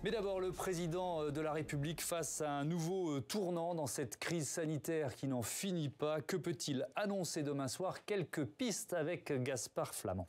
Mais d'abord, le président de la République face à un nouveau tournant dans cette crise sanitaire qui n'en finit pas. Que peut-il annoncer demain soir? Quelques pistes avec Gaspard Flamand.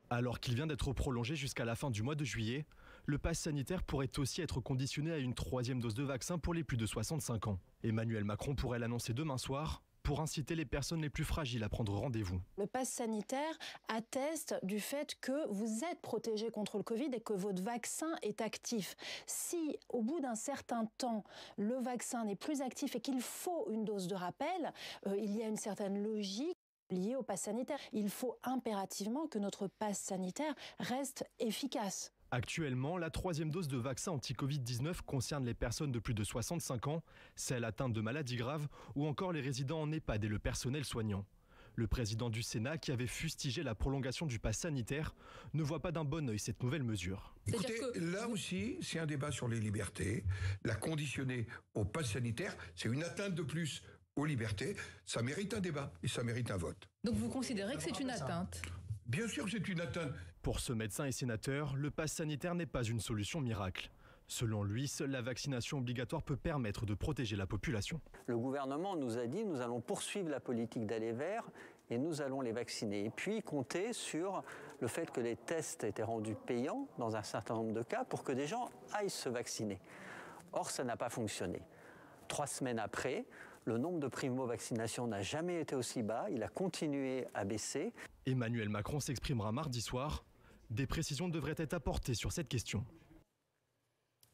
Alors qu'il vient d'être prolongé jusqu'à la fin du mois de juillet, le pass sanitaire pourrait aussi être conditionné à une 3e dose de vaccin pour les plus de 65 ans. Emmanuel Macron pourrait l'annoncer demain soir pour inciter les personnes les plus fragiles à prendre rendez-vous. Le pass sanitaire atteste du fait que vous êtes protégé contre le Covid et que votre vaccin est actif. Si, au bout d'un certain temps, le vaccin n'est plus actif et qu'il faut une dose de rappel, il y a une certaine logique liée au pass sanitaire. Il faut impérativement que notre pass sanitaire reste efficace. Actuellement, la 3e dose de vaccin anti-Covid-19 concerne les personnes de plus de 65 ans, celles atteintes de maladies graves ou encore les résidents en EHPAD et le personnel soignant. Le président du Sénat, qui avait fustigé la prolongation du pass sanitaire, ne voit pas d'un bon œil cette nouvelle mesure. Écoutez, là aussi, c'est un débat sur les libertés. La conditionner au pass sanitaire, c'est une atteinte de plus aux libertés. Ça mérite un débat et ça mérite un vote. Donc vous considérez que c'est une atteinte ? Bien sûr que c'est une atteinte. Pour ce médecin et sénateur, le pass sanitaire n'est pas une solution miracle. Selon lui, seule la vaccination obligatoire peut permettre de protéger la population. Le gouvernement nous a dit nous allons poursuivre la politique d'aller vers et nous allons les vacciner. Et puis compter sur le fait que les tests étaient rendus payants dans un certain nombre de cas pour que des gens aillent se vacciner. Or, ça n'a pas fonctionné. 3 semaines après, le nombre de primo-vaccinations n'a jamais été aussi bas, il a continué à baisser. Emmanuel Macron s'exprimera mardi soir. Des précisions devraient être apportées sur cette question.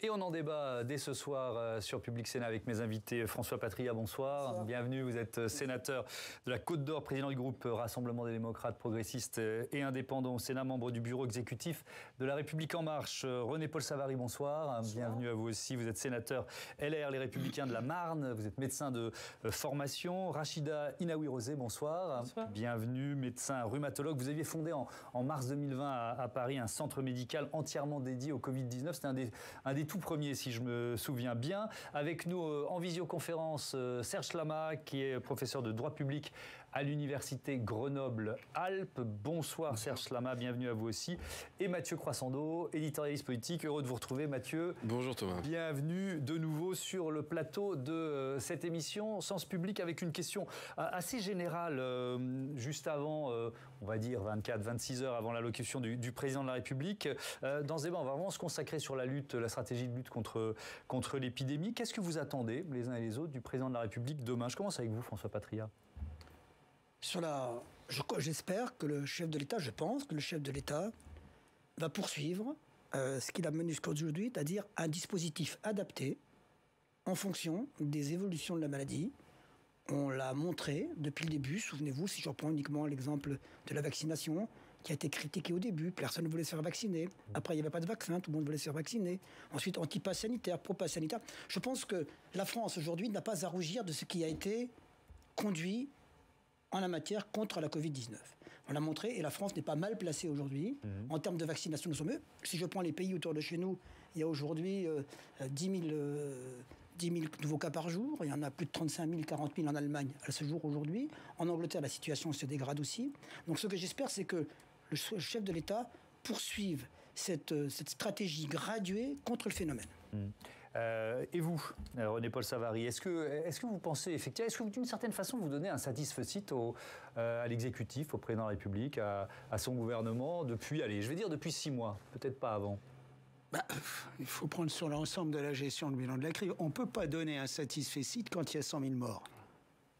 Et on en débat dès ce soir sur Public Sénat avec mes invités. François Patria, bonsoir. Bonsoir. Bienvenue, vous êtes sénateur de la Côte d'Or, président du groupe Rassemblement des démocrates progressistes et indépendants au Sénat, membre du bureau exécutif de La République En Marche. René-Paul Savary, bonsoir. Bienvenue à vous aussi. Vous êtes sénateur LR, les Républicains de la Marne. Vous êtes médecin de formation. Rachida Inaoui-Rosé, bonsoir. Bonsoir. Bienvenue, médecin rhumatologue. Vous aviez fondé en mars 2020 à Paris un centre médical entièrement dédié au Covid-19. C'était un des tout premier, si je me souviens bien. Avec nous en visioconférence, Serge Lama, qui est professeur de droit public à l'université Grenoble-Alpes. Bonsoir Serge Lama, bienvenue à vous aussi. Et Mathieu Croissando, éditorialiste politique. Heureux de vous retrouver, Mathieu. Bonjour Thomas. Bienvenue de nouveau sur le plateau de cette émission Sens Public avec une question assez générale. Juste avant, on va dire 24-26 heures avant l'allocution du président de la République. Dans ce débat, on va vraiment se consacrer sur la lutte, la stratégie de lutte contre l'épidémie. Qu'est-ce que vous attendez, les uns et les autres, du président de la République demain? Je commence avec vous, François Patria. J'espère que le chef de l'État, je pense que le chef de l'État va poursuivre ce qu'il a mené jusqu'à aujourd'hui, c'est-à-dire un dispositif adapté en fonction des évolutions de la maladie. On l'a montré depuis le début, souvenez-vous, si je reprends uniquement l'exemple de la vaccination, qui a été critiqué au début, personne ne voulait se faire vacciner. Après, il n'y avait pas de vaccin, tout le monde voulait se faire vacciner. Ensuite, anti-pass sanitaire, pro-pass sanitaire. Je pense que la France, aujourd'hui, n'a pas à rougir de ce qui a été conduit en la matière contre la Covid-19. On l'a montré, et la France n'est pas mal placée aujourd'hui. En termes de vaccination, nous sommes mieux. Si je prends les pays autour de chez nous, il y a aujourd'hui 10 000 nouveaux cas par jour. Il y en a plus de 35 000, 40 000 en Allemagne à ce jour aujourd'hui. En Angleterre, la situation se dégrade aussi. Donc ce que j'espère, c'est que le chef de l'État poursuive cette stratégie graduée contre le phénomène. Et vous, René-Paul Savary, est-ce que vous pensez effectivement, est-ce que d'une certaine façon vous donnez un satisfecit à l'exécutif, au président de la République, à son gouvernement depuis 6 mois, peut-être pas avant? Il faut prendre sur l'ensemble de la gestion du bilan de la crise. On ne peut pas donner un satisfecit quand il y a 100 000 morts.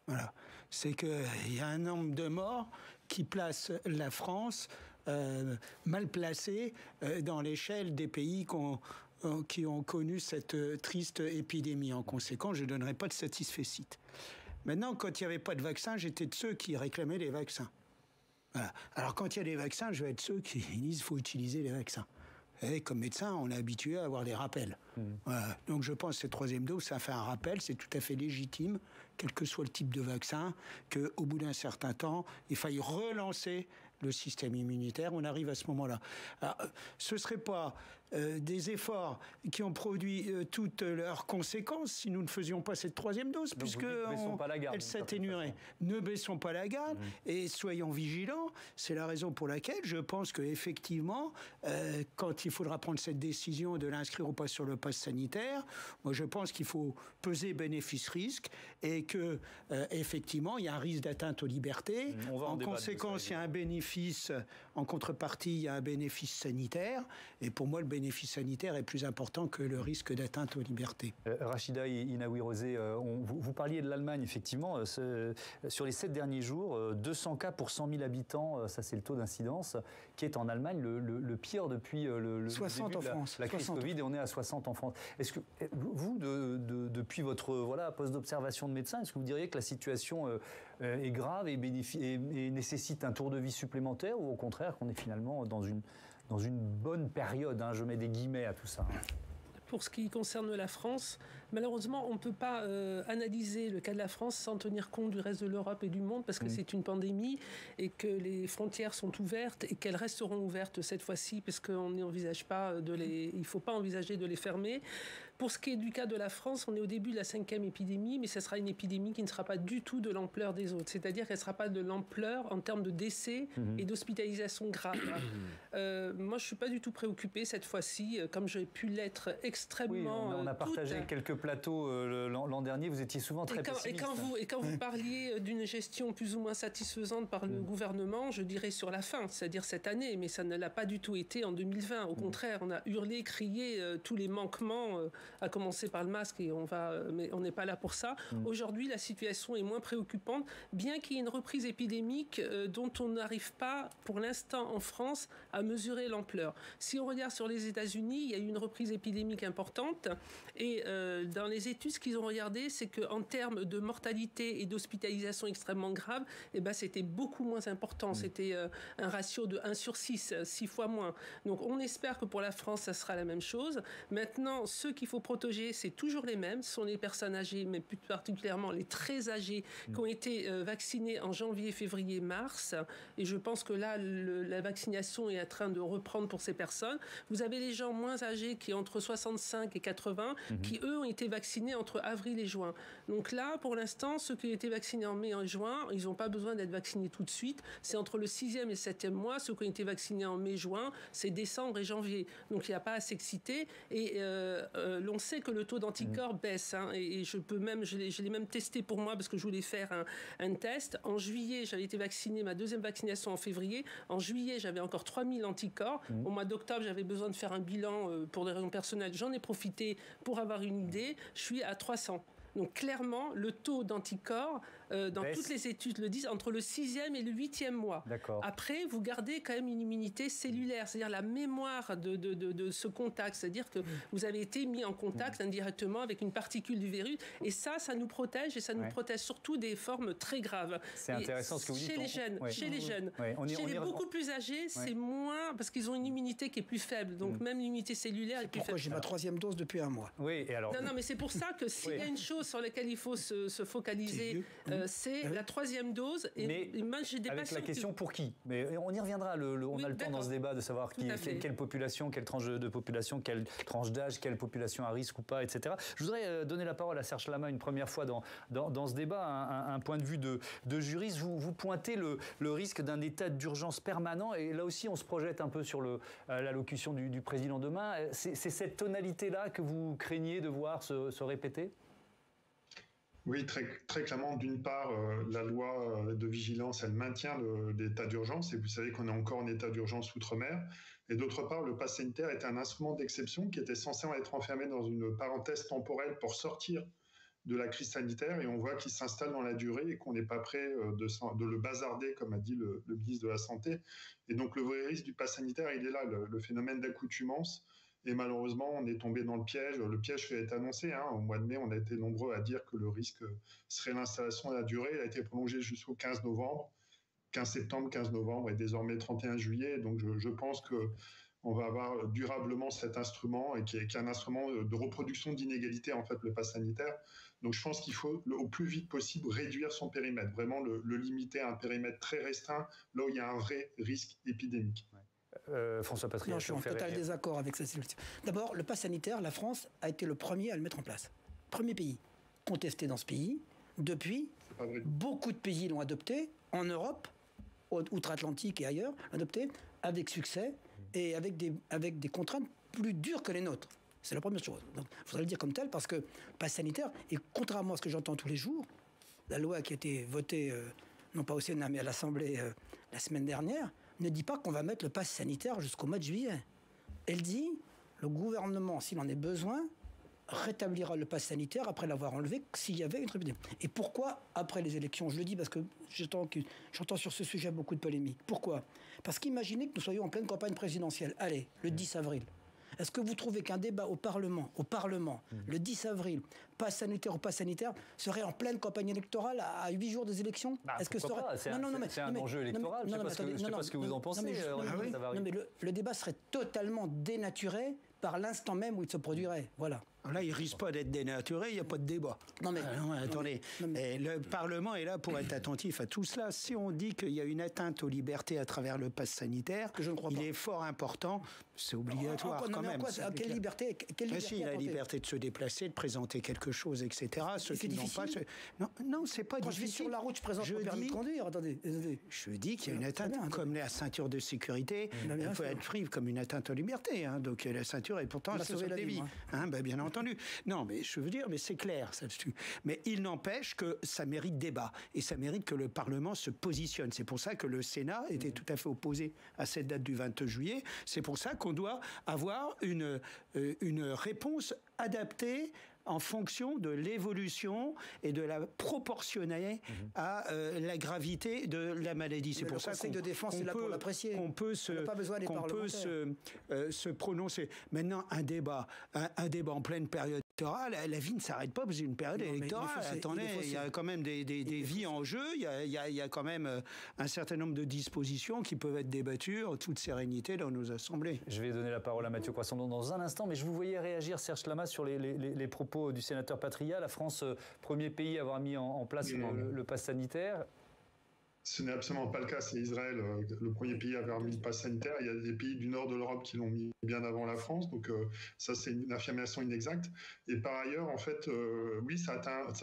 Voilà. C'est qu'il y a un nombre de morts qui place la France mal placée dans l'échelle des pays qui ont connu cette triste épidémie. En conséquence, je ne donnerai pas de satisfecit. Maintenant, quand il n'y avait pas de vaccin, j'étais de ceux qui réclamaient les vaccins. Voilà. Alors, quand il y a des vaccins, je vais être ceux qui disent qu'il faut utiliser les vaccins. Et comme médecin, on est habitué à avoir des rappels. Voilà. Donc je pense que cette 3e dose, ça fait un rappel, c'est tout à fait légitime, quel que soit le type de vaccin, qu'au bout d'un certain temps, il faille relancer le système immunitaire, on arrive à ce moment-là. Alors, ce ne serait pas des efforts qui ont produit toutes leurs conséquences si nous ne faisions pas cette troisième dose, donc puisque elle s'atténuerait. Ne baissons pas la garde et soyons vigilants. C'est la raison pour laquelle je pense qu'effectivement, quand il faudra prendre cette décision de l'inscrire ou pas sur le pass sanitaire, moi je pense qu'il faut peser bénéfice-risque et que effectivement il y a un risque d'atteinte aux libertés. En conséquence, il y a un bénéfice, en contrepartie, il y a un bénéfice sanitaire. Et pour moi, le bénéfice sanitaire est plus important que le risque d'atteinte aux libertés. Rachida Inaoui-Rosé, vous parliez de l'Allemagne, effectivement. Sur les 7 derniers jours, 200 cas pour 100 000 habitants, ça c'est le taux d'incidence, qui est en Allemagne le pire depuis le 60 début en de France. la crise Covid, et on est à 60 en France. Est-ce que vous, depuis votre poste d'observation de médecin, est-ce que vous diriez que la situation est grave et nécessite un tour de vie supplémentaire, ou au contraire qu'on est finalement dans une bonne période, je mets des guillemets à tout ça? Pour ce qui concerne la France, malheureusement, on ne peut pas analyser le cas de la France sans tenir compte du reste de l'Europe et du monde, parce que c'est une pandémie et que les frontières sont ouvertes et qu'elles resteront ouvertes cette fois-ci, parce qu'on n'envisage pas il ne faut pas envisager de les fermer. Pour ce qui est du cas de la France, on est au début de la 5e épidémie, mais ce sera une épidémie qui ne sera pas du tout de l'ampleur des autres. C'est-à-dire qu'elle ne sera pas de l'ampleur en termes de décès et d'hospitalisation grave. Moi, je ne suis pas du tout préoccupée cette fois-ci, comme j'ai pu l'être extrêmement... Oui, on a partagé quelques plateaux l'an dernier, vous étiez souvent très pessimiste. Et quand vous parliez d'une gestion plus ou moins satisfaisante par le gouvernement, je dirais sur la fin, c'est-à-dire cette année, mais ça ne l'a pas du tout été en 2020. Au contraire, on a hurlé, crié tous les manquements, à commencer par le masque, et mais on n'est pas là pour ça. Aujourd'hui, la situation est moins préoccupante, bien qu'il y ait une reprise épidémique dont on n'arrive pas, pour l'instant en France, à mesurer l'ampleur. Si on regarde sur les États-Unis, il y a eu une reprise épidémique importante, et dans les études, ce qu'ils ont regardé, c'est qu'en termes de mortalité et d'hospitalisation extrêmement grave, c'était beaucoup moins important. C'était un ratio de 1 sur 6, 6 fois moins. Donc on espère que pour la France, ça sera la même chose. Maintenant, ceux qu'il faut protéger, c'est toujours les mêmes. Ce sont les personnes âgées, mais plus particulièrement les très âgés, qui ont été vaccinés en janvier, février, mars. Et je pense que là, la vaccination est en train de reprendre pour ces personnes. Vous avez les gens moins âgés qui ont entre 65 et 80, qui eux ont été vaccinés entre avril et juin. Donc là, pour l'instant, ceux qui ont été vaccinés en mai et en juin, ils n'ont pas besoin d'être vaccinés tout de suite. C'est entre le 6e et le 7e mois. Ceux qui ont été vaccinés en mai, juin, c'est décembre et janvier. Donc il n'y a pas à s'exciter. Et l'on sait que le taux d'anticorps baisse. Et je l'ai même testé pour moi, parce que je voulais faire un test. En juillet, j'avais été vacciné, ma deuxième vaccination en février. En juillet, j'avais encore 3000 anticorps. Au mois d'octobre, j'avais besoin de faire un bilan pour des raisons personnelles. J'en ai profité pour avoir une idée. Je suis à 300. Donc clairement, le taux d'anticorps, dans toutes les études le disent, entre le 6e et le 8e mois. Après, vous gardez quand même une immunité cellulaire, c'est-à-dire la mémoire de ce contact, c'est-à-dire que vous avez été mis en contact indirectement avec une particule du virus, et ça nous protège, et ça nous protège surtout des formes très graves. C'est intéressant ce que vous dites. Chez les jeunes. Chez les beaucoup plus âgés, c'est moins, parce qu'ils ont une immunité qui est plus faible, donc même l'immunité cellulaire est plus faible. Pourquoi j'ai ma 3e dose depuis 1 mois. Oui, et alors... Non, mais c'est pour ça que s'il y a une chose sur laquelle il faut se focaliser, c'est la 3e dose. Mais moi, j'ai des avec la question pour qui? Mais on y reviendra. On a le temps dans ce débat de savoir quelle population, quelle tranche de population, quelle tranche d'âge, quelle population à risque ou pas, etc. Je voudrais donner la parole à Serge Lama une première fois dans ce débat, un point de vue de juriste. Vous pointez le risque d'un état d'urgence permanent, et là aussi on se projette un peu sur l'allocution du président demain. C'est cette tonalité-là que vous craignez de voir se répéter? Oui, très, très clairement. D'une part, la loi de vigilance, elle maintient l'état d'urgence, et vous savez qu'on est encore en état d'urgence outre-mer. Et d'autre part, le pass sanitaire est un instrument d'exception qui était censé être enfermé dans une parenthèse temporelle pour sortir de la crise sanitaire, et on voit qu'il s'installe dans la durée et qu'on n'est pas prêt de le bazarder, comme a dit le ministre de la Santé. Et donc le vrai risque du pass sanitaire, il est là, le phénomène d'accoutumance. Et malheureusement, on est tombé dans le piège. Le piège qui a été annoncé. Au mois de mai, on a été nombreux à dire que le risque serait l'installation de la durée. Il a été prolongé jusqu'au 15 novembre, 15 septembre, 15 novembre et désormais 31 juillet. Donc je pense que on va avoir durablement cet instrument, et qui est un instrument de reproduction d'inégalités, en fait, le pass sanitaire. Donc je pense qu'il faut au plus vite possible réduire son périmètre, vraiment le limiter à un périmètre très restreint, là où il y a un vrai risque épidémique. François Patria. Non, je suis en total désaccord avec cette solution. D'abord, le pass sanitaire, la France a été le premier à le mettre en place. Premier pays contesté dans ce pays. Depuis, beaucoup de pays l'ont adopté, en Europe, outre-Atlantique et ailleurs, adopté avec succès et avec des contraintes plus dures que les nôtres. C'est la première chose. Donc, il faudrait le dire comme tel, parce que pass sanitaire, et contrairement à ce que j'entends tous les jours, la loi qui a été votée, non pas au Sénat, mais à l'Assemblée la semaine dernière, ne dit pas qu'on va mettre le pass sanitaire jusqu'au mois de juillet. Elle dit, le gouvernement, s'il en a besoin, rétablira le pass sanitaire après l'avoir enlevé s'il y avait une épidémie. Et pourquoi après les élections? Je le dis parce que j'entends sur ce sujet beaucoup de polémiques. Pourquoi? Parce qu'imaginez que nous soyons en pleine campagne présidentielle. Allez, le 10 avril. Est-ce que vous trouvez qu'un débat au Parlement, le 10 avril, pass sanitaire ou pas sanitaire, serait en pleine campagne électorale à 8 jours des élections? Est-ce que c'est un enjeu électoral? Je ne sais pas ce que vous en pensez. Mais le débat serait totalement dénaturé par l'instant même où il se produirait. Voilà. Là, il ne risque pas d'être dénaturé, il n'y a pas de débat. Attendez, le Parlement est là pour être attentif à tout cela. Si on dit qu'il y a une atteinte aux libertés à travers le pass sanitaire, il est fort important, c'est obligatoire quand même. Quelle liberté la liberté de se déplacer, de présenter quelque chose, etc. Ceux qui n'ont pas... Non, c'est pas difficile. Quand je vais sur la route, je présente mon permis de conduire. Attendez. Je dis qu'il y a une atteinte, comme la ceinture de sécurité, elle peut être prise comme une atteinte aux libertés. Donc la ceinture est pourtant la sauve des vies. Bien entendu. Non, mais je veux dire, mais c'est clair, ça dessus. Mais il n'empêche que ça mérite débat et ça mérite que le Parlement se positionne. C'est pour ça que le Sénat était tout à fait opposé à cette date du 22 juillet. C'est pour ça qu'on doit avoir une réponse adaptée en fonction de l'évolution et de la proportionnée à la gravité de la maladie. C'est pour ça qu'on peut se prononcer. Maintenant, un débat en pleine période électorale, la vie ne s'arrête pas parce qu'une période électorale. Attendez, il y a quand même des vies en jeu, il y a quand même un certain nombre de dispositions qui peuvent être débattues en toute sérénité dans nos assemblées. Je vais donner la parole à Mathieu Croissandon dans un instant, mais je vous voyais réagir, Serge Lama, sur les propos du sénateur Patria. La France, premier pays à avoir mis en place le pass sanitaire. Ce n'est absolument pas le cas, c'est Israël, le premier pays à avoir mis le pass sanitaire. Il y a des pays du nord de l'Europe qui l'ont mis bien avant la France, donc ça c'est une affirmation inexacte. Et par ailleurs, en fait, oui, ça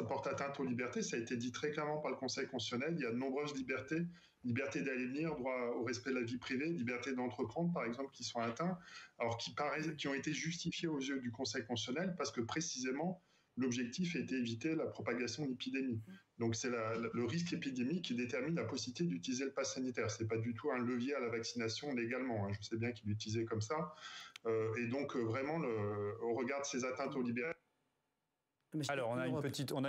porte atteinte aux libertés, ça a été dit très clairement par le Conseil constitutionnel. Il y a de nombreuses libertés, liberté d'aller venir, droit au respect de la vie privée, liberté d'entreprendre par exemple, qui sont atteints, alors qui ont été justifiées aux yeux du Conseil constitutionnel parce que précisément l'objectif était d'éviter la propagation de l'épidémie. Donc c'est le risque épidémique qui détermine la possibilité d'utiliser le pass sanitaire. C'est pas du tout un levier à la vaccination légalement. Je sais bien qu'il l'utilisait comme ça. Et donc vraiment, au regard de ces atteintes aux libertés. Alors, on a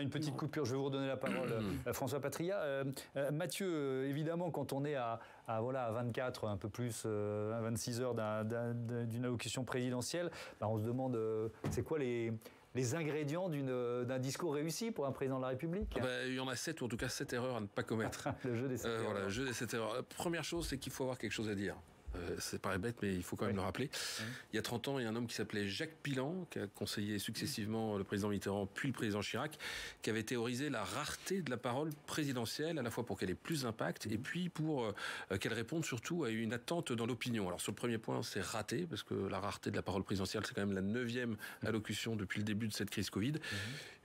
une petite coupure. Je vais vous redonner la parole à François Patria. Mathieu, évidemment, quand on est à 24, un peu plus, 26 heures d'une allocution présidentielle, on se demande, c'est quoi les ingrédients d'un discours réussi pour un président de la République? Il y en a 7, ou en tout cas 7 erreurs à ne pas commettre. Le jeu des 7 erreurs. Voilà, le jeu des 7 erreurs. La première chose, c'est qu'il faut avoir quelque chose à dire. Ça paraît bête, mais il faut quand même le rappeler. Il y a 30 ans, il y a un homme qui s'appelait Jacques Pilan, qui a conseillé successivement le président Mitterrand, puis le président Chirac, qui avait théorisé la rareté de la parole présidentielle, à la fois pour qu'elle ait plus d'impact, et puis pour qu'elle réponde surtout à une attente dans l'opinion. Alors sur le premier point, c'est raté, parce que la rareté de la parole présidentielle, c'est quand même la 9e allocution depuis le début de cette crise Covid.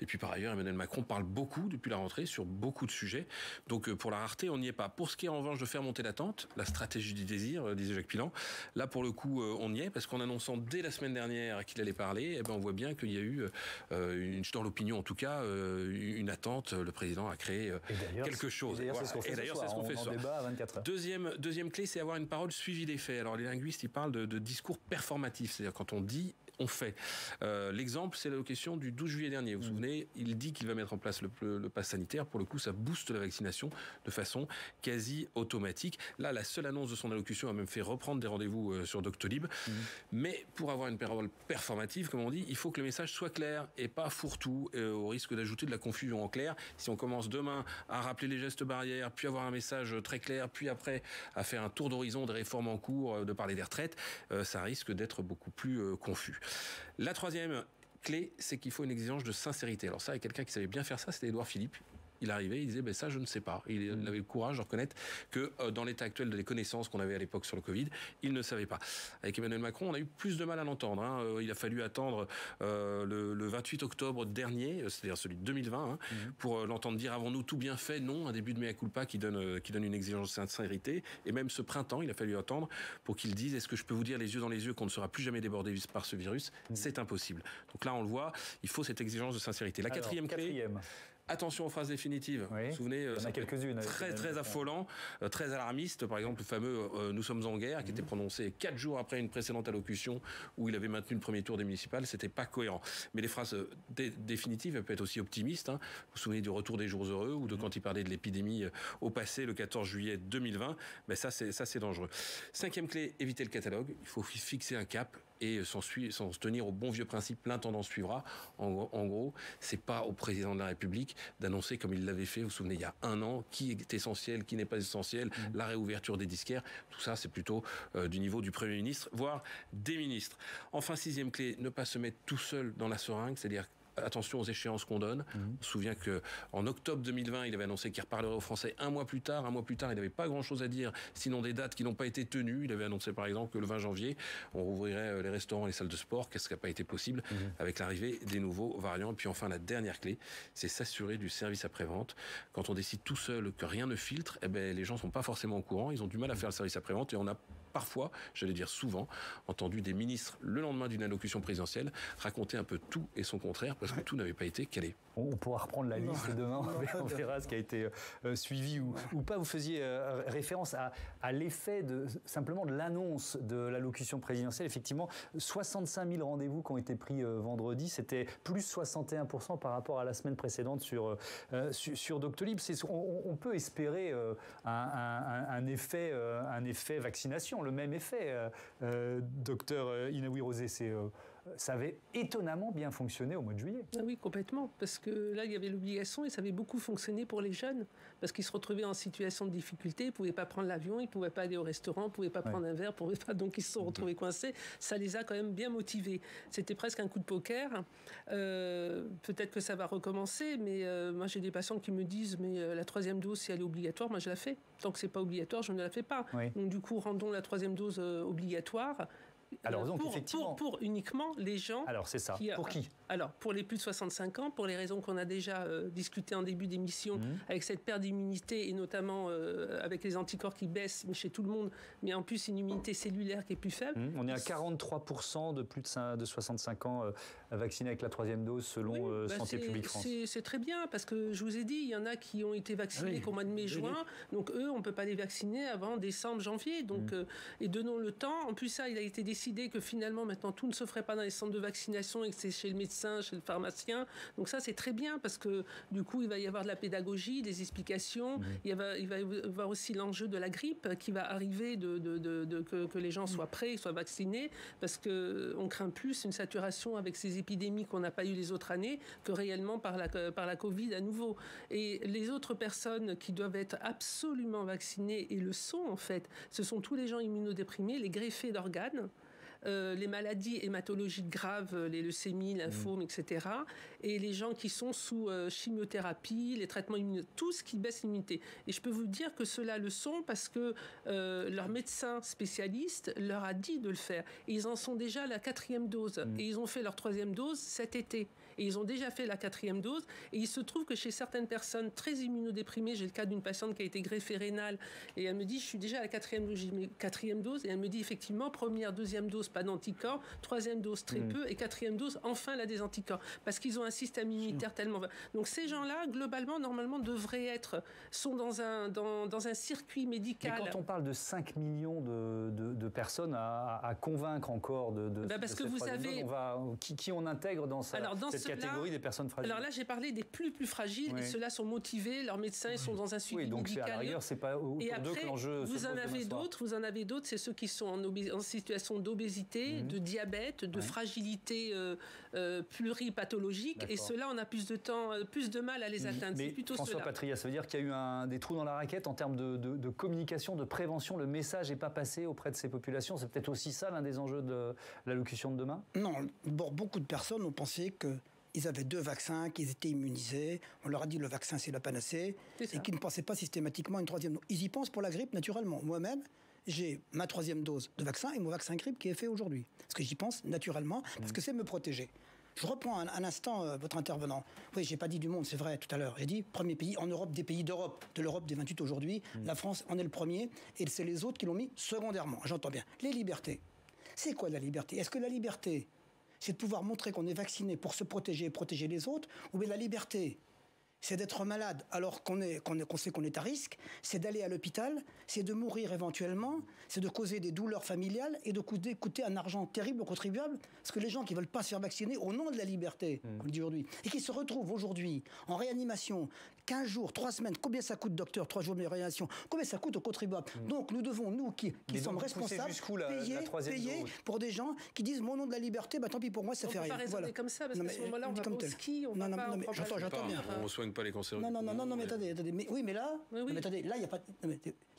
Et puis par ailleurs, Emmanuel Macron parle beaucoup depuis la rentrée sur beaucoup de sujets. Donc pour la rareté, on n'y est pas. Pour ce qui est en revanche de faire monter l'attente, la stratégie du désir, disait Jacques Pilan, là pour le coup on y est, parce qu'en annonçant dès la semaine dernière qu'il allait parler, on voit bien qu'il y a eu dans l'opinion en tout cas une attente. Le président a créé quelque chose. Et d'ailleurs c'est ce qu'on fait ce soir. Débat à 24 heures. Deuxième clé, c'est avoir une parole suivie des faits. Alors les linguistes ils parlent de discours performatif, c'est-à-dire quand on dit on fait. L'exemple, c'est l'allocation du 12 juillet dernier. Vous vous souvenez, il dit qu'il va mettre en place le pass sanitaire. Pour le coup, ça booste la vaccination de façon quasi automatique. Là, la seule annonce de son allocution a même fait reprendre des rendez-vous sur Doctolib. Mais pour avoir une parole performative, comme on dit, il faut que le message soit clair et pas fourre-tout, au risque d'ajouter de la confusion. En clair, si on commence demain à rappeler les gestes barrières, puis avoir un message très clair, puis après à faire un tour d'horizon des réformes en cours, de parler des retraites, ça risque d'être beaucoup plus confus. La troisième clé, c'est qu'il faut une exigence de sincérité. Alors ça, il y a quelqu'un qui savait bien faire ça, c'était Édouard Philippe. Il arrivait, il disait ça je ne sais pas. Il avait le courage de reconnaître que dans l'état actuel des connaissances qu'on avait à l'époque sur le Covid, il ne savait pas. Avec Emmanuel Macron, on a eu plus de mal à l'entendre. Il a fallu attendre le 28 octobre dernier, c'est-à-dire celui de 2020, pour l'entendre dire avons-nous tout bien fait? Non, un début de mea culpa qui donne une exigence de sincérité. Et même ce printemps, il a fallu attendre pour qu'il dise est-ce que je peux vous dire les yeux dans les yeux qu'on ne sera plus jamais débordé par ce virus? C'est impossible. Donc là, on le voit, il faut cette exigence de sincérité. La quatrième clé. Attention aux phrases définitives. Vous vous souvenez, il y en a quelques-unes. Très affolant, très alarmiste. Par exemple, le fameux « Nous sommes en guerre » qui était prononcé 4 jours après une précédente allocution où il avait maintenu le premier tour des municipales. C'était pas cohérent. Mais les phrases définitives, elles peuvent être aussi optimistes. Vous vous souvenez du retour des jours heureux ou de quand il parlait de l'épidémie au passé, le 14 juillet 2020. Ben ça, c'est dangereux. Cinquième clé, éviter le catalogue. Il faut fixer un cap et s'en tenir au bon vieux principe, l'intendant suivra. En gros, c'est pas au président de la République d'annoncer comme il l'avait fait, vous vous souvenez, il y a un an, qui est essentiel, qui n'est pas essentiel, la réouverture des disquaires. Tout ça, c'est plutôt du niveau du Premier ministre, voire des ministres. Enfin, sixième clé, ne pas se mettre tout seul dans la seringue, c'est-à-dire attention aux échéances qu'on donne. On se souvient qu'en octobre 2020, il avait annoncé qu'il reparlerait aux Français un mois plus tard. Un mois plus tard, il n'avait pas grand-chose à dire, sinon des dates qui n'ont pas été tenues. Il avait annoncé par exemple que le 20 janvier, on rouvrirait les restaurants et les salles de sport. Qu'est-ce qui n'a pas été possible avec l'arrivée des nouveaux variants? Et puis enfin, la dernière clé, c'est s'assurer du service après-vente. Quand on décide tout seul que rien ne filtre, les gens ne sont pas forcément au courant. Ils ont du mal à faire le service après-vente et on a parfois, j'allais dire souvent, entendu des ministres le lendemain d'une allocution présidentielle raconter un peu tout et son contraire parce que tout n'avait pas été calé. On pourra reprendre la liste demain, on verra ce qui a été suivi ou pas. Vous faisiez référence à l'effet simplement de l'annonce de l'allocution présidentielle. Effectivement, 65 000 rendez-vous qui ont été pris vendredi, c'était plus 61% par rapport à la semaine précédente sur Doctolib. On peut espérer un effet vaccination, le même effet, docteur Inaoui Rosé. Ça avait étonnamment bien fonctionné au mois de juillet. Ah oui, complètement. Parce que là, il y avait l'obligation et ça avait beaucoup fonctionné pour les jeunes. Parce qu'ils se retrouvaient en situation de difficulté, ils ne pouvaient pas prendre l'avion, ils ne pouvaient pas aller au restaurant, ils ne pouvaient pas prendre un verre, donc ils se sont retrouvés coincés. Ça les a quand même bien motivés. C'était presque un coup de poker. Peut-être que ça va recommencer, mais moi j'ai des patients qui me disent mais la troisième dose, si elle est obligatoire, moi je la fais. Tant que ce n'est pas obligatoire, je ne la fais pas. Donc du coup, rendons la troisième dose obligatoire. Alors donc effectivement pour uniquement les gens. Alors c'est ça. Pour qui? Alors pour les plus de 65 ans, pour les raisons qu'on a déjà discutées en début d'émission, avec cette perte d'immunité et notamment avec les anticorps qui baissent chez tout le monde, mais en plus une immunité cellulaire qui est plus faible. On est à 43% de plus de 65 ans vaccinés avec la troisième dose selon Santé publique France. C'est très bien parce que je vous ai dit, il y en a qui ont été vaccinés qu'au mois de mai-juin, donc eux on ne peut pas les vacciner avant décembre-janvier. Donc et donnons le temps. En plus ça, il a été décidé que finalement maintenant tout ne se ferait pas dans les centres de vaccination et que c'est chez le médecin, chez le pharmacien. Donc ça c'est très bien parce que du coup il va y avoir de la pédagogie, des explications. Il va y avoir aussi l'enjeu de la grippe qui va arriver, que les gens soient prêts, soient vaccinés, parce qu'on craint plus une saturation avec ces épidémies qu'on n'a pas eu les autres années que réellement par la Covid à nouveau. Et les autres personnes qui doivent être absolument vaccinées et le sont en fait, ce sont tous les gens immunodéprimés, les greffés d'organes, les maladies hématologiques graves, les leucémies, lymphomes, etc. Et les gens qui sont sous chimiothérapie, les traitements immunologiques, tout ce qui baisse l'immunité. Et je peux vous dire que ceux-là le sont parce que leur médecin spécialiste leur a dit de le faire. Et ils en sont déjà à la 4e dose. Et ils ont fait leur 3e dose cet été. Et ils ont déjà fait la 4e dose. Et il se trouve que chez certaines personnes très immunodéprimées, j'ai le cas d'une patiente qui a été greffée rénale, et elle me dit, je suis déjà à la 4e dose. Et elle me dit, effectivement, 1re, 2e dose dose, pas d'anticorps, troisième dose, très peu, et quatrième dose, enfin, elle a des anticorps. Parce qu'ils ont un système immunitaire tellement... Donc ces gens-là, globalement, normalement, sont dans un circuit médical. Mais quand on parle de 5 millions de personnes à convaincre encore parce que vous savez... Qui on intègre dans cette catégorie des personnes fragiles? Alors là, j'ai parlé des plus fragiles, et ceux-là sont motivés, leurs médecins ils sont dans un suivi donc médical. À la rigueur, c'est pas autour d'eux que l'enjeu se pose. Vous en avez d'autres, c'est ceux qui sont en situation d'obésité, de diabète, de fragilité pluripathologique, et ceux-là, on a plus de mal à les atteindre. Mais c'est plutôt François Patria, ça veut dire qu'il y a eu des trous dans la raquette en termes de communication, de prévention. Le message n'est pas passé auprès de ces populations. C'est peut-être aussi ça l'un des enjeux de l'allocution de demain? Non, beaucoup de personnes ont pensé qu'ils avaient 2 vaccins, qu'ils étaient immunisés. On leur a dit le vaccin c'est la panacée, et qu'ils ne pensaient pas systématiquement à une 3e dose. Ils y pensent pour la grippe naturellement. Moi-même, j'ai ma 3e dose de vaccin et mon vaccin grippe qui est fait aujourd'hui. Parce que j'y pense naturellement, parce que c'est me protéger. Je reprends un instant votre intervenant. Oui, j'ai pas dit du monde, c'est vrai, tout à l'heure. J'ai dit premier pays en Europe, des pays d'Europe, de l'Europe des 28 aujourd'hui. La France en est le premier, et c'est les autres qui l'ont mis secondairement. J'entends bien. Les libertés. C'est quoi la liberté? Est-ce que la liberté, c'est de pouvoir montrer qu'on est vacciné pour se protéger et protéger les autres? Ou bien la liberté, c'est d'être malade alors qu'on sait qu'on est à risque, c'est d'aller à l'hôpital, c'est de mourir éventuellement, c'est de causer des douleurs familiales et de coûter un argent terrible aux contribuables, parce que les gens qui ne veulent pas se faire vacciner au nom de la liberté, on le dit aujourd'hui, et qui se retrouvent aujourd'hui en réanimation, 15 jours, 3 semaines, combien ça coûte, docteur, 3 jours de réanimation, combien ça coûte aux contribuables? Donc nous devons, nous qui sommes responsables, payer pour des gens qui disent mon nom de la liberté, tant pis pour moi, ça fait rien. On ne peut pas raisonner comme ça, parce qu'à ce moment-là, on va au ski, on va pas... J'entends bien. On soigne pas les cancers. Non, mais attendez. Mais là, attendez, là, il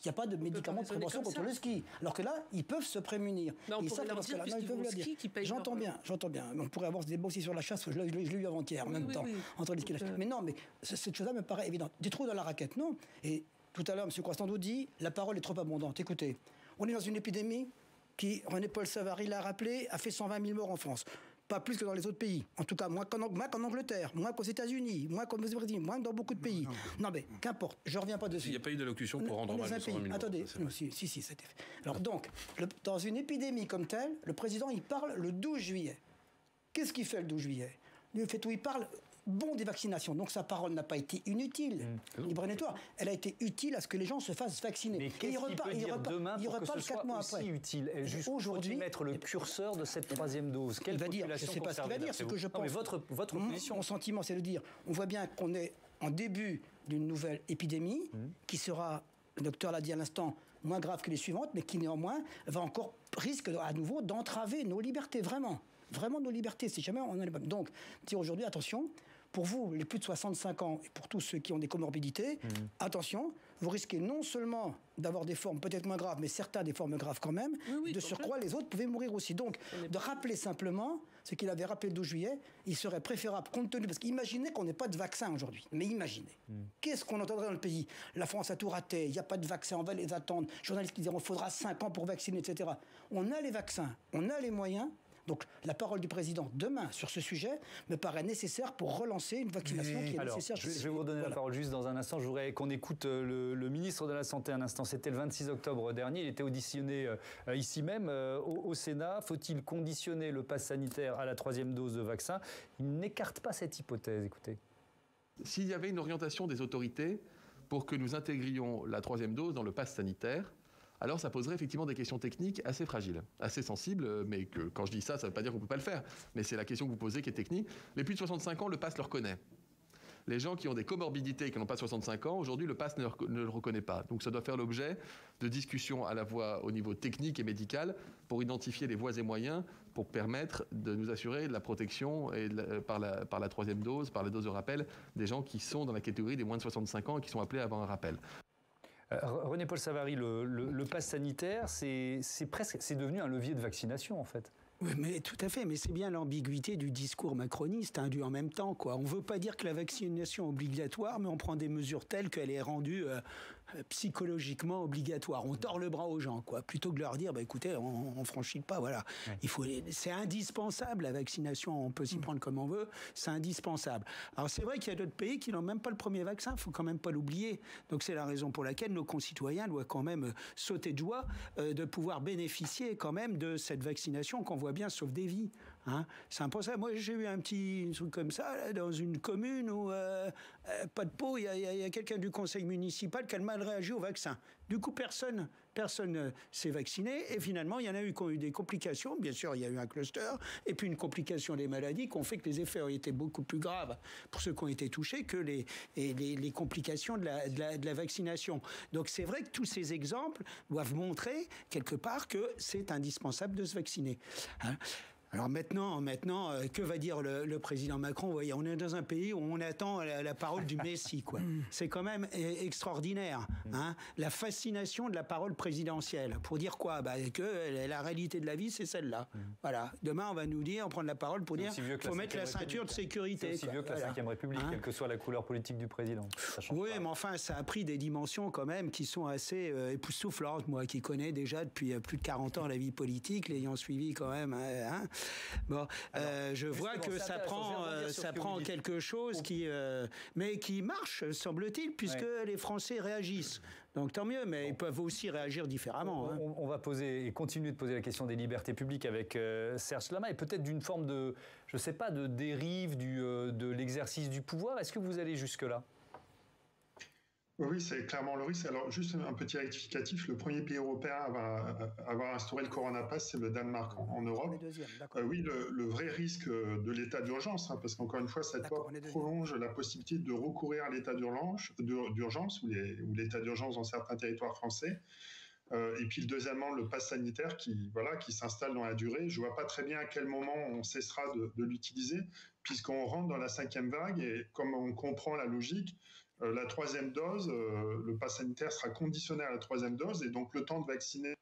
n'y a pas de médicaments de prévention contre le ski. Alors que là, ils peuvent se prémunir. On pourrait leur dire, puisqu'ils vont au ski, qu'ils payent. J'entends bien. On pourrait avoir ce débat aussi sur la chasse, je l'ai eu avant-hier, en même temps, entre les skis et la chasse. Mais non, mais cette chose-là me paraît évidente. Des trous dans la raquette, non. Et tout à l'heure, M. Croissando dit, la parole est trop abondante. Écoutez, on est dans une épidémie qui, René-Paul Savary l'a rappelé, a fait 120 000 morts en France. Pas plus que dans les autres pays. En tout cas, moins qu'en Angleterre, moins qu'aux États-Unis, moins qu'aux États-Unis, moins que dans beaucoup de pays. Non, mais qu'importe, je ne reviens pas dessus. Il n'y a pas eu d'allocution pour rendre hommage à 120 000 morts. Attendez, si, c'était fait. Alors donc, dans une épidémie comme telle, le président, il parle le 12 juillet. Qu'est-ce qu'il fait le 12 juillet? Il parle des vaccinations. Donc sa parole n'a pas été inutile, libre et nettoie. Elle a été utile à ce que les gens se fassent vacciner. Mais qu'est-ce qu'il peut dire demain pour que ce soit aussi utile? Aujourd'hui, mettre le curseur de cette 3e dose. Quelle population je ne sais pas ce qu'il va dire, ce que je pense. Mais votre position. Mon sentiment, c'est de dire, on voit bien qu'on est en début d'une nouvelle épidémie qui sera, le docteur l'a dit à l'instant, moins grave que les suivantes, mais qui néanmoins risque à nouveau d'entraver nos libertés, vraiment nos libertés, si jamais on en est pas. Donc, dire aujourd'hui, attention, pour vous, les plus de 65 ans, et pour tous ceux qui ont des comorbidités, attention, vous risquez non seulement d'avoir des formes peut-être moins graves, mais certains des formes graves quand même, de surcroît, les autres pouvaient mourir aussi. Donc, de rappeler simplement ce qu'il avait rappelé le 12 juillet, il serait préférable, compte tenu, parce qu'imaginez qu'on n'ait pas de vaccin aujourd'hui, mais imaginez, qu'est-ce qu'on entendrait dans le pays? La France a tout raté, il n'y a pas de vaccin, on va les attendre, les journalistes qui diront, il faudra 5 ans pour vacciner, etc. On a les vaccins, on a les moyens. Donc la parole du président demain sur ce sujet me paraît nécessaire pour relancer une vaccination qui est nécessaire. Je vais vous redonner la parole juste dans un instant. Je voudrais qu'on écoute le ministre de la Santé un instant. C'était le 26 octobre dernier. Il était auditionné ici même au Sénat. Faut-il conditionner le pass sanitaire à la 3e dose de vaccin? Il n'écarte pas cette hypothèse. Écoutez. S'il y avait une orientation des autorités pour que nous intégrions la 3e dose dans le pass sanitaire, alors ça poserait effectivement des questions techniques assez fragiles, assez sensibles, mais que quand je dis ça, ça ne veut pas dire qu'on ne peut pas le faire. Mais c'est la question que vous posez qui est technique. Les plus de 65 ans, le pass le reconnaît. Les gens qui ont des comorbidités et qui n'ont pas 65 ans, aujourd'hui, le pass ne le reconnaît pas. Donc ça doit faire l'objet de discussions à la fois au niveau technique et médical pour identifier les voies et moyens pour permettre de nous assurer de la protection et par la 3e dose, par la dose de rappel, des gens qui sont dans la catégorie des moins de 65 ans et qui sont appelés à avoir un rappel. René-Paul Savary, le pass sanitaire, c'est devenu un levier de vaccination en fait. Oui, mais tout à fait, mais c'est bien l'ambiguïté du discours macroniste, du en même temps, quoi. On ne veut pas dire que la vaccination est obligatoire, mais on prend des mesures telles qu'elle est rendue psychologiquement obligatoire. On tord le bras aux gens, quoi, plutôt que de leur dire, écoutez, on franchit pas, voilà. Ouais. C'est indispensable, la vaccination, on peut s'y prendre comme on veut, c'est indispensable. Alors c'est vrai qu'il y a d'autres pays qui n'ont même pas le premier vaccin, il faut quand même pas l'oublier. Donc c'est la raison pour laquelle nos concitoyens doivent quand même sauter de joie de pouvoir bénéficier quand même de cette vaccination qu'on voit bien sauve des vies. Hein. C'est impensable. Moi, j'ai eu un petit truc comme ça là, dans une commune où, pas de peau, il y a quelqu'un du conseil municipal qui a mal réagi au vaccin. Du coup, personne s'est vacciné et finalement, il y en a eu qui ont eu des complications. Bien sûr, il y a eu un cluster et puis une complication des maladies qui ont fait que les effets ont été beaucoup plus graves pour ceux qui ont été touchés que les complications de la vaccination. Donc, c'est vrai que tous ces exemples doivent montrer quelque part que c'est indispensable de se vacciner. Hein. Alors maintenant, que va dire le président Macron? Voyez, on est dans un pays où on attend la parole du Messie, quoi. C'est quand même extraordinaire, hein, la fascination de la parole présidentielle. Pour dire quoi? Que la réalité de la vie, c'est celle-là. Voilà. Demain, on va nous dire, on prend la parole pour dire qu'il faut mettre la ceinture de sécurité. C'est aussi vieux que la Ve République, hein, quelle que soit la couleur politique du président. Oui, mais enfin, ça a pris des dimensions quand même qui sont assez époustouflantes. Moi, qui connais déjà depuis plus de 40 ans la vie politique, l'ayant suivi quand même, hein. Bon, alors, je vois que ça prend quelque chose mais qui marche, semble-t-il, puisque les Français réagissent. Donc tant mieux, mais ils peuvent aussi réagir différemment. On va poser et continuer de poser la question des libertés publiques avec Serge Lama et peut-être d'une forme de, je ne sais pas, de dérive de l'exercice du pouvoir. Est-ce que vous allez jusque-là ? Oui, c'est clairement le risque. Alors, juste un petit rectificatif. Le premier pays européen à avoir instauré le Corona Pass, c'est le Danemark en Europe. Oui, le vrai risque de l'état d'urgence, hein, parce qu'encore une fois, cette loi prolonge la possibilité de recourir à l'état d'urgence ou l'état d'urgence dans certains territoires français. Et puis, deuxièmement, le pass sanitaire qui s'installe dans la durée. Je ne vois pas très bien à quel moment on cessera de l'utiliser, puisqu'on rentre dans la 5e vague et comme on comprend la logique, la 3e dose, le pass sanitaire sera conditionné à la 3e dose et donc le temps de vacciner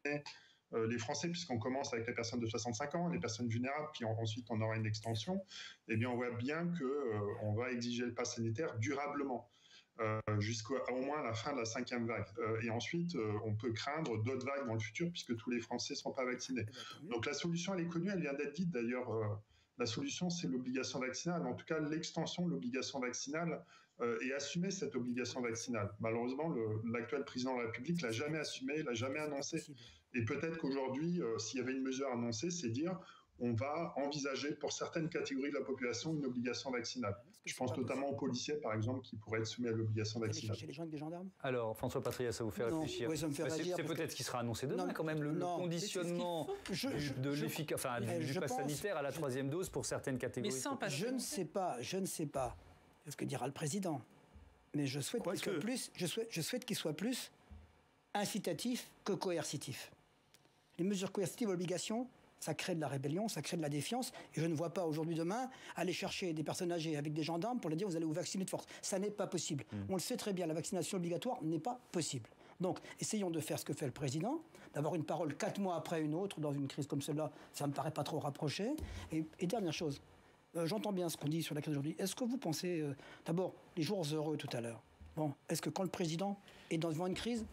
les Français, puisqu'on commence avec les personnes de 65 ans, les personnes vulnérables, puis ensuite on aura une extension, eh bien on voit bien qu'on va exiger le pass sanitaire durablement. Jusqu'au moins la fin de la 5e vague. Et ensuite, on peut craindre d'autres vagues dans le futur puisque tous les Français ne sont pas vaccinés. Donc la solution, elle est connue, elle vient d'être dite d'ailleurs. La solution, c'est l'obligation vaccinale, en tout cas l'extension de l'obligation vaccinale et assumer cette obligation vaccinale. Malheureusement, l'actuel président de la République ne l'a jamais assumé, l'a jamais annoncé. Et peut-être qu'aujourd'hui, s'il y avait une mesure annoncée, c'est dire on va envisager pour certaines catégories de la population une obligation vaccinale. Je pense notamment aux policiers, par exemple, qui pourraient être soumis à l'obligation vaccinale. Chez les gens avec des gendarmes ? Alors, François Patria, ça vous fait réfléchir? Oui, ça me fait réagir. C'est peut-être ce qui sera annoncé demain, quand même, le conditionnement du pass sanitaire à la 3e dose pour certaines catégories. Mais sans pass, je ne sais pas ce que dira le président, mais je souhaite qu'il soit plus incitatif que coercitif. Les mesures coercitives, obligations, ça crée de la rébellion, ça crée de la défiance. Et je ne vois pas aujourd'hui, demain, aller chercher des personnes âgées avec des gendarmes pour leur dire vous allez vous vacciner de force. Ça n'est pas possible. On le sait très bien, la vaccination obligatoire n'est pas possible. Donc, essayons de faire ce que fait le président, d'avoir une parole 4 mois après une autre dans une crise comme celle-là, ça ne me paraît pas trop rapproché. Et dernière chose, j'entends bien ce qu'on dit sur la crise d'aujourd'hui. Est-ce que vous pensez, d'abord, les jours heureux tout à l'heure, est-ce que quand le président est devant une crise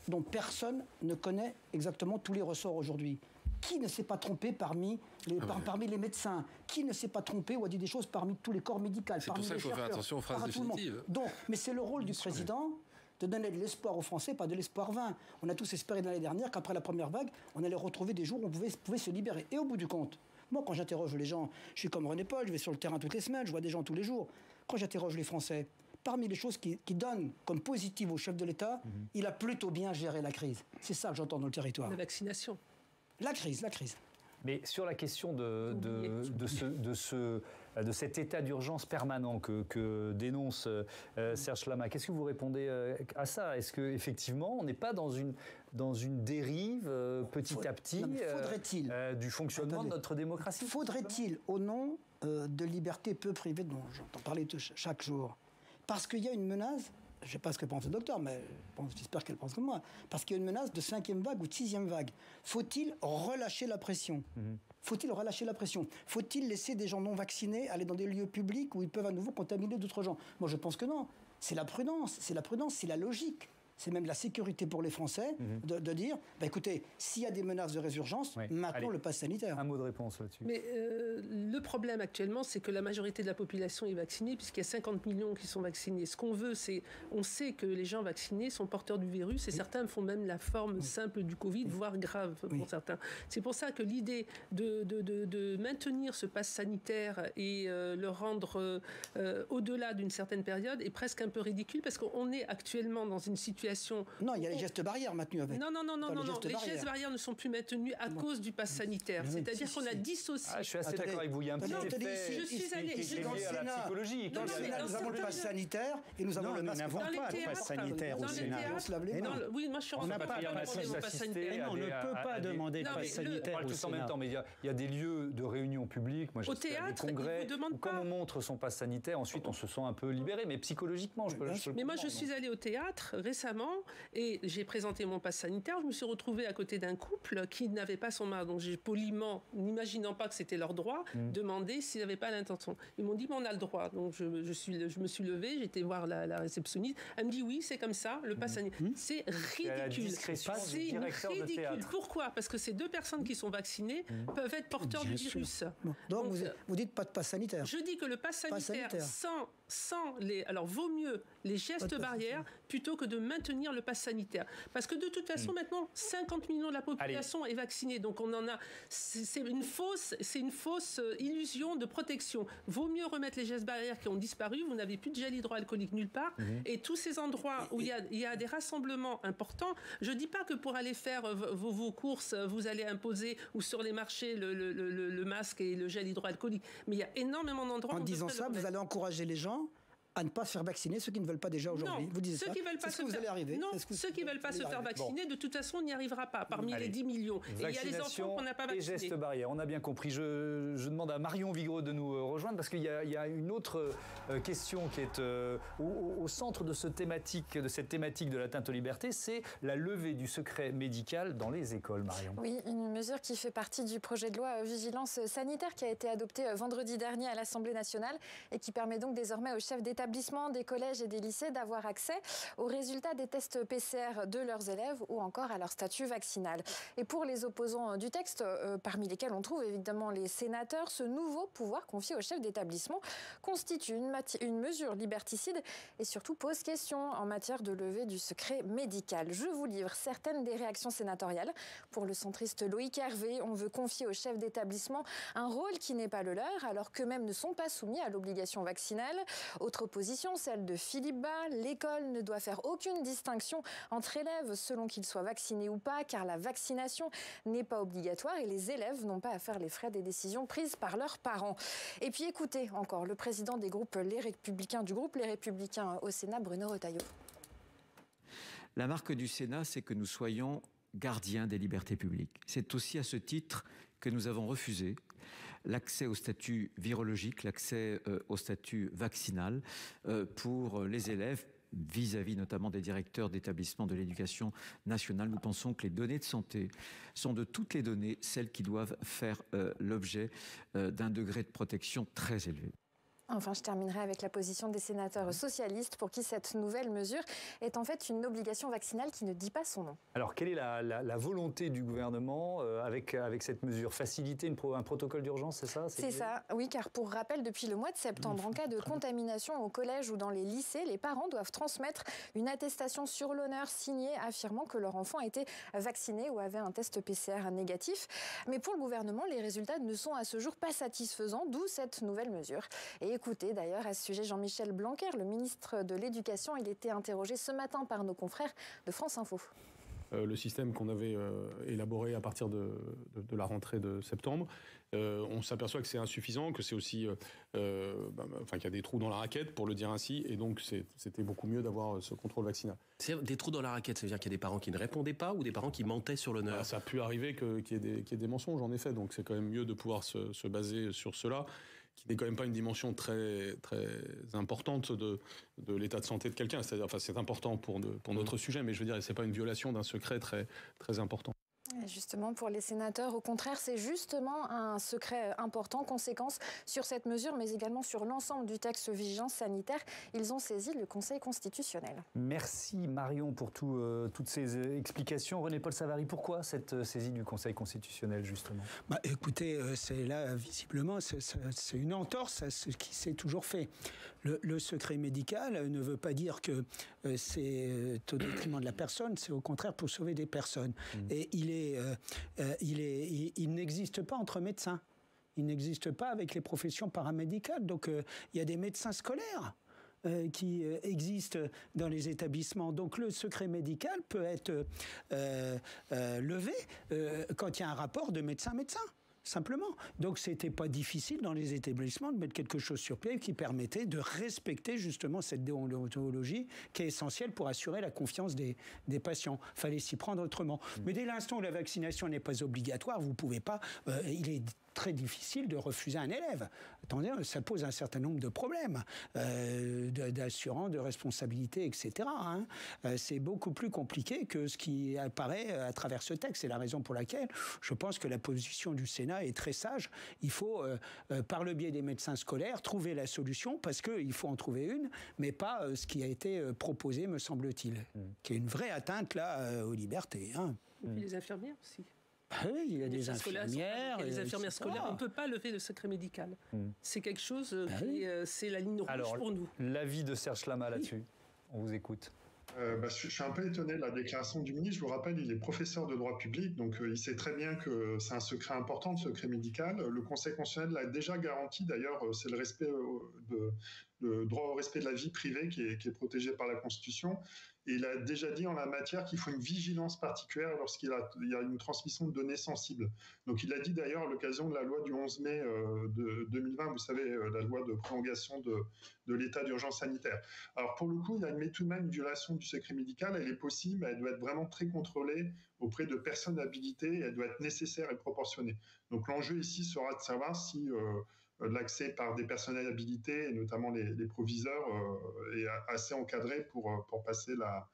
dont personne ne connaît exactement tous les ressorts aujourd'hui, qui ne s'est pas trompé parmi les médecins? Qui ne s'est pas trompé ou a dit des choses parmi tous les corps médicaux? C'est pour ça qu'il faut faire attention aux phrases définitives. Donc, mais c'est le rôle du président de donner de l'espoir aux Français, pas de l'espoir vain. On a tous espéré l'année dernière qu'après la première vague, on allait retrouver des jours où on pouvait se libérer. Et au bout du compte, moi, quand j'interroge les gens, je suis comme René Paul, je vais sur le terrain toutes les semaines, je vois des gens tous les jours. Quand j'interroge les Français, parmi les choses qui donnent comme positives au chef de l'État, il a plutôt bien géré la crise. C'est ça que j'entends dans le territoire. La vaccination. La crise. Mais sur la question de cet état d'urgence permanent que dénonce Serge Lama, qu'est-ce que vous répondez à ça? Est-ce qu'effectivement, on n'est pas dans une dérive petit à petit du fonctionnement de notre démocratie? Faudrait-il, au nom de liberté peu privée dont j'entends parler chaque jour, parce qu'il y a une menace, je ne sais pas ce que pense le docteur, mais j'espère qu'elle pense comme moi, parce qu'il y a une menace de 5e vague ou de 6e vague. Faut-il relâcher la pression? Faut-il relâcher la pression? Faut-il laisser des gens non vaccinés aller dans des lieux publics où ils peuvent à nouveau contaminer d'autres gens? Moi, je pense que non. C'est la prudence, c'est la logique. c'est même la sécurité pour les Français de dire, écoutez, s'il y a des menaces de résurgence, maintenant le pass sanitaire. Un mot de réponse là-dessus. Mais le problème actuellement, c'est que la majorité de la population est vaccinée, puisqu'il y a 50 millions qui sont vaccinés. Ce qu'on veut, on sait que les gens vaccinés sont porteurs du virus, et certains font même la forme simple du Covid, voire grave pour certains. C'est pour ça que l'idée de maintenir ce pass sanitaire et le rendre au-delà d'une certaine période est presque un peu ridicule, parce qu'on est actuellement dans une situation... Non, il y a les gestes barrières maintenus avec. Non. Les gestes barrières ne sont plus maintenus à cause du pass sanitaire. C'est-à-dire qu'on a dissocié... je suis assez d'accord avec vous. Il y a un petit effet je suis allée dans le Sénat. La psychologie. Dans le Sénat, nous avons le pass sanitaire et nous avons le masque. Nous n'avons pas de pass sanitaire au Sénat. Oui, moi je suis en train de demander mon pass sanitaire. On ne peut pas demander de pass sanitaire au Sénat. En même temps, mais il y a des lieux de réunion publique. Moi, au théâtre, des congrès, où, comme on montre son pass sanitaire, ensuite on se sent un peu libéré, mais psychologiquement, je peux mais moi, je suis allée au théâtre récemment et j'ai présenté mon pass sanitaire. Je me suis retrouvée à côté d'un couple qui n'avait pas son mari. Donc j'ai poliment, n'imaginant pas que c'était leur droit, demandé s'ils n'avaient pas l'intention. Ils m'ont dit, on a le droit. Donc je me suis levée, j'étais voir la réceptionniste. Elle me dit, oui, c'est comme ça, le pass sanitaire. C'est ridicule. C'est ridicule. Pourquoi ? Parce que ces deux personnes qui sont vaccinées peuvent être porteurs du virus. Donc vous dites pas de pass sanitaire. Je dis que le pass sanitaire, sans les... Alors, vaut mieux les gestes barrières plutôt que de maintenir le pass sanitaire. Parce que de toute façon, maintenant, 50 millions de la population est vaccinée. Donc, on en a... C'est une fausse illusion de protection. Vaut mieux remettre les gestes barrières qui ont disparu. Vous n'avez plus de gel hydroalcoolique nulle part. Et tous ces endroits où il y a des rassemblements importants, je ne dis pas que pour aller faire vos courses, vous allez imposer, ou sur les marchés, le masque et le gel hydroalcoolique. Mais il y a énormément d'endroits... En disant ça, vous allez encourager les gens à ne pas se faire vacciner, ceux qui ne veulent pas déjà aujourd'hui. Vous disiez ceux ça. Qui veulent pas ceux qui ne veulent pas se faire vacciner, de toute façon, on n'y arrivera pas, parmi les 10 millions. Et il y a les enfants qu'on n'a pas vaccinés. Et gestes barrières, on a bien compris. Je demande à Marion Vigreux de nous rejoindre, parce qu'il y a une autre question qui est au centre de cette thématique de l'atteinte aux libertés, c'est la levée du secret médical dans les écoles, Marion. Oui, une mesure qui fait partie du projet de loi vigilance sanitaire qui a été adopté vendredi dernier à l'Assemblée nationale et qui permet donc désormais aux chefs d'établissement des collèges et des lycées d'avoir accès aux résultats des tests PCR de leurs élèves ou encore à leur statut vaccinal. Et pour les opposants du texte, parmi lesquels on trouve évidemment les sénateurs, ce nouveau pouvoir confié aux chefs d'établissement constitue une mesure liberticide et surtout pose question en matière de levée du secret médical. Je vous livre certaines des réactions sénatoriales. Pour le centriste Loïc Hervé, on veut confier aux chefs d'établissement un rôle qui n'est pas le leur, alors qu'eux-mêmes ne sont pas soumis à l'obligation vaccinale. Autre position, celle de Philippe Bas. L'école ne doit faire aucune distinction entre élèves selon qu'ils soient vaccinés ou pas, car la vaccination n'est pas obligatoire et les élèves n'ont pas à faire les frais des décisions prises par leurs parents. Et puis écoutez encore le président du groupe Les Républicains au Sénat, Bruno Retailleau. La marque du Sénat, c'est que nous soyons gardiens des libertés publiques. C'est aussi à ce titre que nous avons refusé l'accès au statut virologique, l'accès au statut vaccinal pour les élèves, vis-à-vis notamment des directeurs d'établissements de l'éducation nationale. Nous pensons que les données de santé sont de toutes les données celles qui doivent faire l'objet d'un degré de protection très élevé. Enfin, je terminerai avec la position des sénateurs socialistes pour qui cette nouvelle mesure est en fait une obligation vaccinale qui ne dit pas son nom. Alors, quelle est la volonté du gouvernement avec cette mesure ? Faciliter un protocole d'urgence, c'est ça ? C'est ça, oui, car pour rappel, depuis le mois de septembre, en cas de contamination au collège ou dans les lycées, les parents doivent transmettre une attestation sur l'honneur signée affirmant que leur enfant a été vacciné ou avait un test PCR négatif. Mais pour le gouvernement, les résultats ne sont à ce jour pas satisfaisants, d'où cette nouvelle mesure. Et écoutez d'ailleurs à ce sujet Jean-Michel Blanquer, le ministre de l'Éducation. Il était interrogé ce matin par nos confrères de France Info. Le système qu'on avait élaboré à partir de la rentrée de septembre, on s'aperçoit que c'est insuffisant, que c'est aussi, qu'il y a des trous dans la raquette, pour le dire ainsi, et donc c'était beaucoup mieux d'avoir ce contrôle vaccinal. C'est des trous dans la raquette, ça veut dire qu'il y a des parents qui ne répondaient pas ou des parents qui mentaient sur l'honneur. Ça a pu arriver qu'il y ait des mensonges, en effet, donc c'est quand même mieux de pouvoir se baser sur cela, qui n'est quand même pas une dimension très, très importante de l'état de santé de quelqu'un. C'est-à-dire, c'est important pour notre sujet, mais je veux dire, c'est pas une violation d'un secret très, très important. Et justement, pour les sénateurs, au contraire, c'est justement un secret important, conséquence sur cette mesure, mais également sur l'ensemble du texte vigilance sanitaire. Ils ont saisi le Conseil constitutionnel. Merci Marion pour toutes ces explications. René-Paul Savary, pourquoi cette saisie du Conseil constitutionnel, justement ? Écoutez, c'est là, visiblement, c'est une entorse à ce qui s'est toujours fait. Le secret médical ne veut pas dire que c'est au détriment de la personne, c'est au contraire pour sauver des personnes. Et il n'existe pas entre médecins. Il n'existe pas avec les professions paramédicales. Donc, il y a des médecins scolaires qui existent dans les établissements. Donc, le secret médical peut être levé quand il y a un rapport de médecin-médecin. Simplement. Donc, c'était pas difficile dans les établissements de mettre quelque chose sur pied qui permettait de respecter justement cette déontologie qui est essentielle pour assurer la confiance des patients. Fallait s'y prendre autrement. Mais dès l'instant où la vaccination n'est pas obligatoire, vous pouvez pas. Il est très difficile de refuser un élève. Attendez, ça pose un certain nombre de problèmes d'assurance, de responsabilité, etc. C'est beaucoup plus compliqué que ce qui apparaît à travers ce texte. C'est la raison pour laquelle je pense que la position du Sénat est très sage. Il faut, par le biais des médecins scolaires, trouver la solution, parce qu'il faut en trouver une, mais pas ce qui a été proposé, me semble-t-il, qui est une vraie atteinte là aux libertés. Et puis les infirmières aussi. Oui, il y a des infirmières. Il y a des infirmières scolaires. On ne peut pas lever le secret médical. C'est quelque chose c'est la ligne rouge pour nous. L'avis de Serge Lama là-dessus, on vous écoute. Je suis un peu étonné de la déclaration du ministre. Je vous rappelle, il est professeur de droit public, donc il sait très bien que c'est un secret important, le secret médical. Le Conseil constitutionnel l'a déjà garanti, d'ailleurs, c'est le respect le droit au respect de la vie privée qui est protégé par la Constitution. Et il a déjà dit en la matière qu'il faut une vigilance particulière lorsqu'il y a une transmission de données sensibles. Donc il a dit d'ailleurs à l'occasion de la loi du 11 mai de 2020, vous savez, la loi de prolongation de l'état d'urgence sanitaire. Alors pour le coup, il admet tout de même une violation du secret médical, elle est possible, elle doit être vraiment très contrôlée auprès de personnes habilitées, elle doit être nécessaire et proportionnée. Donc l'enjeu ici sera de savoir si l'accès par des personnels habilités, et notamment les proviseurs, est assez encadré pour passer la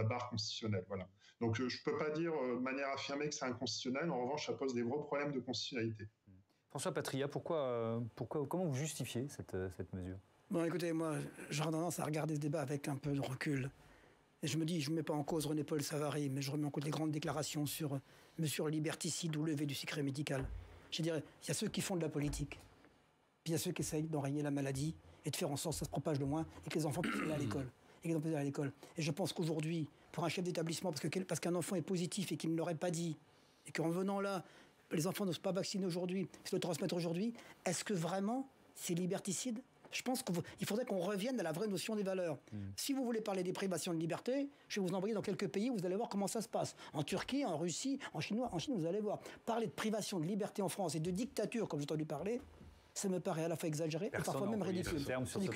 barre constitutionnelle. Voilà. Donc je ne peux pas dire de manière affirmée que c'est inconstitutionnel. En revanche, ça pose des gros problèmes de constitutionnalité. François Patria, comment vous justifiez cette mesure ? Bon, écoutez, moi, j'aurais tendance à regarder ce débat avec un peu de recul. Et je me dis, je ne mets pas en cause René-Paul Savary, mais je remets en cause les grandes déclarations sur mesures liberticides ou levée du secret médical. Je dirais, il y a ceux qui font de la politique, puis il y a ceux qui essayent d'enrayer la maladie et de faire en sorte que ça se propage de moins et que les enfants puissent aller à l'école. Et je pense qu'aujourd'hui, pour un chef d'établissement, parce qu'un enfant est positif et qu'il ne l'aurait pas dit, et qu'en venant là, les enfants ne sont pas vaccinés aujourd'hui, se le transmettre aujourd'hui, est-ce que vraiment c'est liberticide ? Je pense qu'il faudrait qu'on revienne à la vraie notion des valeurs. Si vous voulez parler des privations de liberté, je vais vous envoyer dans quelques pays, vous allez voir comment ça se passe. En Turquie, en Russie, en Chine, vous allez voir. Parler de privation de liberté en France et de dictature, comme j'ai entendu parler, ça me paraît à la fois exagéré et parfois même ridicule.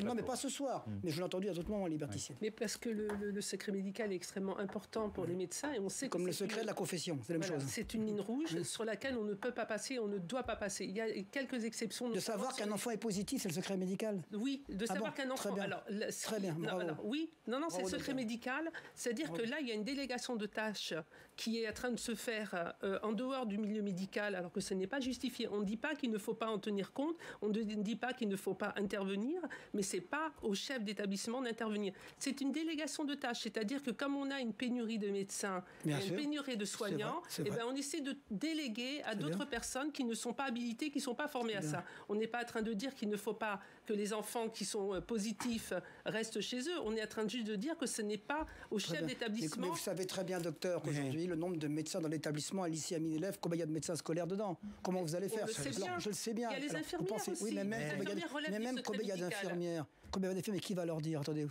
Non, mais pas ce soir. Mais je l'ai entendu à d'autres moments liberticide. Mais parce que le secret médical est extrêmement important pour les médecins et on sait que comme le secret de la confession, c'est la même chose. C'est une ligne rouge sur laquelle on ne peut pas passer, on ne doit pas passer. Il y a quelques exceptions. De savoir qu'un enfant est positif, c'est le secret médical. Oui, de savoir qu'un enfant. Très bien. Bravo. Oui, c'est le secret médical. C'est-à-dire que là, il y a une délégation de tâches qui est en train de se faire en dehors du milieu médical, alors que ce n'est pas justifié. On ne dit pas qu'il ne faut pas en tenir compte. On ne dit pas qu'il ne faut pas intervenir, mais ce n'est pas au chef d'établissement d'intervenir. C'est une délégation de tâches, c'est-à-dire que comme on a une pénurie de médecins, une pénurie de soignants, on essaie de déléguer à d'autres personnes qui ne sont pas habilitées, qui ne sont pas formées à ça. On n'est pas en train de dire qu'il ne faut pas que les enfants qui sont positifs restent chez eux. On est en train juste de dire que ce n'est pas au chef d'établissement. Mais vous savez très bien, docteur, qu'aujourd'hui, le nombre de médecins dans l'établissement, à lycée, à 1000 élèves, combien il y a de médecins scolaires dedans ? Comment vous allez faire ? Je le sais bien. Il y a les infirmières aussi. Oui, mais même combien il y a d'infirmières ? Combien d'effets, mais qui va leur dire ? Attendez,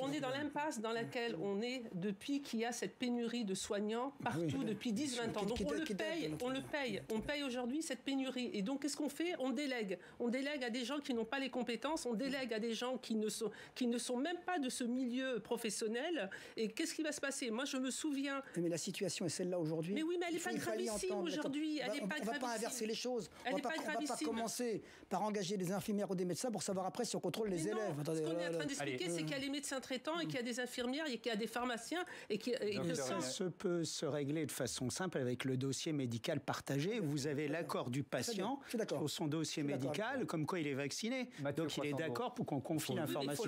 on est dans l'impasse dans laquelle on est depuis qu'il y a cette pénurie de soignants partout depuis 10-20 ans. Donc on paye aujourd'hui cette pénurie. Et donc qu'est-ce qu'on fait ? On délègue à des gens qui n'ont pas les compétences, on délègue à des gens qui ne sont même pas de ce milieu professionnel. Et qu'est-ce qui va se passer ? Moi je me souviens... Mais la situation est celle-là aujourd'hui. Mais oui, mais elle n'est pas gravissime aujourd'hui. On ne va pas inverser les choses. On ne va pas commencer par engager des infirmières au des médecins pour savoir après si on contrôle les élèves. Attendez, ce qu'on est en train d'expliquer, c'est qu'il y a les médecins traitants et qu'il y a des infirmières et qu'il y a des pharmaciens ça peut se régler de façon simple avec le dossier médical partagé. Vous avez l'accord du patient sur son dossier médical, comme quoi il est vacciné. Donc il est d'accord pour qu'on confie l'information.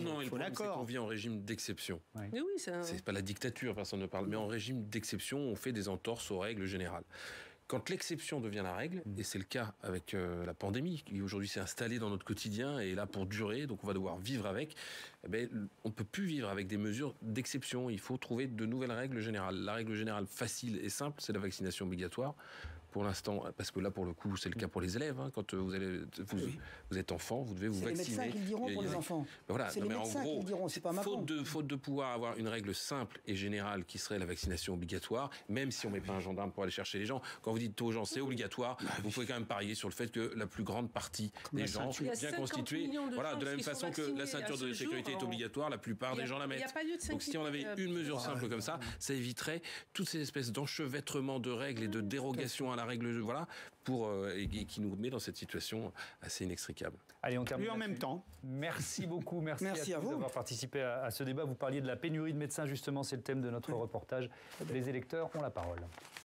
Non, le problème, c'est qu'on vit en régime d'exception. Mais oui, c'est pas la dictature, personne ne parle, mais en régime d'exception, on fait des entorses aux règles générales. Quand l'exception devient la règle, et c'est le cas avec la pandémie, qui aujourd'hui s'est installée dans notre quotidien et est là pour durer, donc on va devoir vivre avec, on ne peut plus vivre avec des mesures d'exception. Il faut trouver de nouvelles règles générales. La règle générale facile et simple, c'est la vaccination obligatoire. Pour l'instant, parce que là, pour le coup, c'est le cas pour les élèves. Quand vous êtes enfant, vous devez vous vacciner. C'est les médecins qui le diront pour les enfants. Voilà. C'est les médecins qui le diront, c'est pas Macron. Faute de pouvoir avoir une règle simple et générale qui serait la vaccination obligatoire, même si on ne met pas un gendarme pour aller chercher les gens, quand vous dites aux gens c'est obligatoire, vous pouvez quand même parier sur le fait que la plus grande partie des gens bien constitués, de la même façon que la ceinture de sécurité est obligatoire, la plupart des gens la mettent. Donc si on avait une mesure simple comme ça éviterait toutes ces espèces d'enchevêtrements de règles et de dérogations à la règle, et qui nous met dans cette situation assez inextricable. Allez, on termine. Et en même temps. Merci beaucoup, merci à vous d'avoir participé à ce débat. Vous parliez de la pénurie de médecins, justement, c'est le thème de notre reportage. Les électeurs ont la parole.